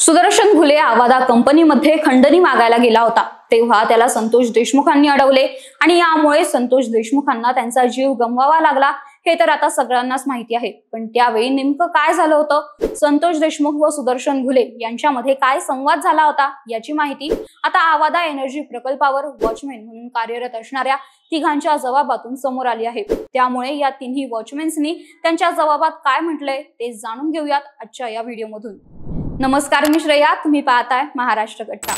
सुदर्शन घुले आवादा कंपनीमध्ये खंडणी मागायला गेला होता तेव्हा त्याला संतोष देशमुखांनी अडवले आणि यामुळे संतोष देशमुखांना त्यांचा जीव गमवावा लागला हे तर आता सगळ्यांनाच माहिती आहे। पण त्यावेळी नेमकं काय झालं होतं, संतोष देशमुख व सुदर्शन घुले यांच्यामध्ये काय संवाद झाला होता याची माहिती आता आवादा एनर्जी प्रकल्पावर वॉचमॅन म्हणून कार्यरत असणाऱ्या तिघांच्या जबाबातून समोर आली आहे। त्यामुळे या तिन्ही वॉचमॅन्सनी त्यांच्या जबाबात काय म्हटलंय ते जाणून घेऊयात आजच्या या व्हिडिओमधून। नमस्कार, मी श्रेया, तुम्ही पाहताय महाराष्ट्र कट्टा।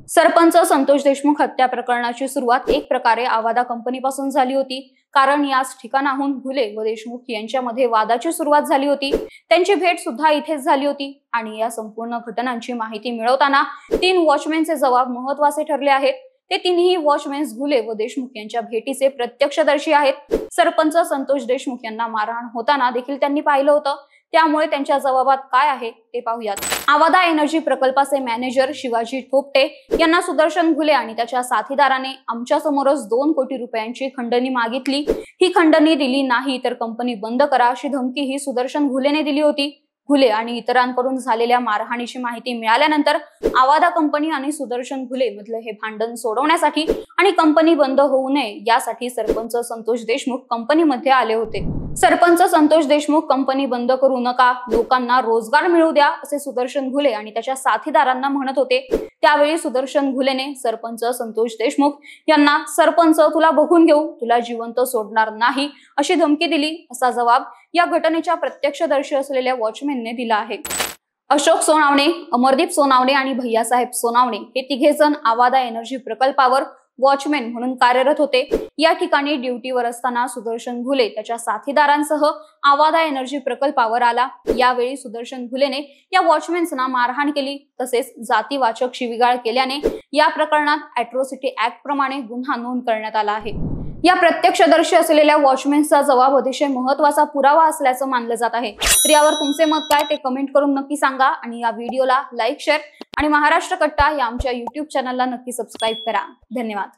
सरपंच संतोष देशमुख हत्या प्रकरणाची सुरुवात एक प्रकारे आवादा कंपनीपासून झाली होती, कारण याच ठिकाणाहून घुले व देशमुख यांच्यामध्ये वादाची सुरुवात झाली होती। त्यांची भेट सुद्धा इथेच झाली होती आणि या संपूर्ण घटनांची माहिती मिळवताना तीन वॉचमॅनचे जबाब महत्त्वाचे ठरले आहेत। ते तिन्ही वॉचमॅन्स घुले व देशमुख यांच्या भेटीचे प्रत्यक्षदर्शी आहेत। सरपंच संतोष देशमुख यांना मारहाण होताना देखील त्यांनी पाहिलं होतं, त्यामुळे त्यांच्या जबाबात काय आहे ते पाहूयात। आवादा एनर्जी प्रकल्पाचे मॅनेजर शिवाजी थोपटे यांना सुदर्शन घुले आणि त्याच्या साथीदाराने आमच्या समोरच 2 कोटी रुपयांची खंडणी मागितली। ही खंडणी दिली नाही तर कंपनी बंद करा अशी धमकी ही सुदर्शन घुलेने दिली होती। घुले आणि इतरांकडून झालेल्या मारहाणीची माहिती मिळाल्यानंतर आवादा कंपनी आणि सुदर्शन घुले मधले हे भांडण सोडवण्यासाठी आणि कंपनी बंद होऊ नये यासाठी सरपंच संतोष देशमुख कंपनीमध्ये आले होते। सरपंच संतोष देशमुख कंपनी बंद करू नका, लोकांना रोजगार मिळू द्या असे सुदर्शन घुले आणि त्याच्या साथीदारांना म्हणत होते। त्यावेळी सुदर्शन घुलेने सरपंच संतोष देशमुख यांना सरपंच तुला बघून घेऊ, तुला जिवंत सोडणार नाही अशी धमकी दिली असा जबाब या घटनेच्या प्रत्यक्षदर्शी असलेल्या वॉचमॅनने दिला आहे। अशोक सोनावणे, अमरदीप सोनावणे आणि भैयासाहेब सोनावणे हे तिघेजण आवादा एनर्जी प्रकल्पावर वॉचमॅन म्हणून कार्यरत होते। या ठिकाणी ड्युटीवर असताना सुदर्शन घुले त्याच्या साथीदारांसह आवादा एनर्जी प्रकल्पावर आला। यावेळी सुदर्शन घुलेने या वॉचमॅन्सना मारहाण केली, तसेच जातीवाचक शिवीगाळ केल्याने या प्रकरणात अॅट्रॉसिटी ऍक्ट प्रमाणे गुन्हा नोंद करण्यात आला आहे। या प्रत्यक्षदर्शी असलेल्या वॉचमॅनचा जबाब अतिशय महत्त्वाचा पुरावा असल्याचं मानलं जात आहे। तर यावर तुमचे मत काय ते कमेंट करून नक्की सांगा आणि या व्हिडिओला लाईक, शेअर आणि महाराष्ट्र कट्टा या आमच्या YouTube चॅनलला नक्की सबस्क्राईब करा। धन्यवाद।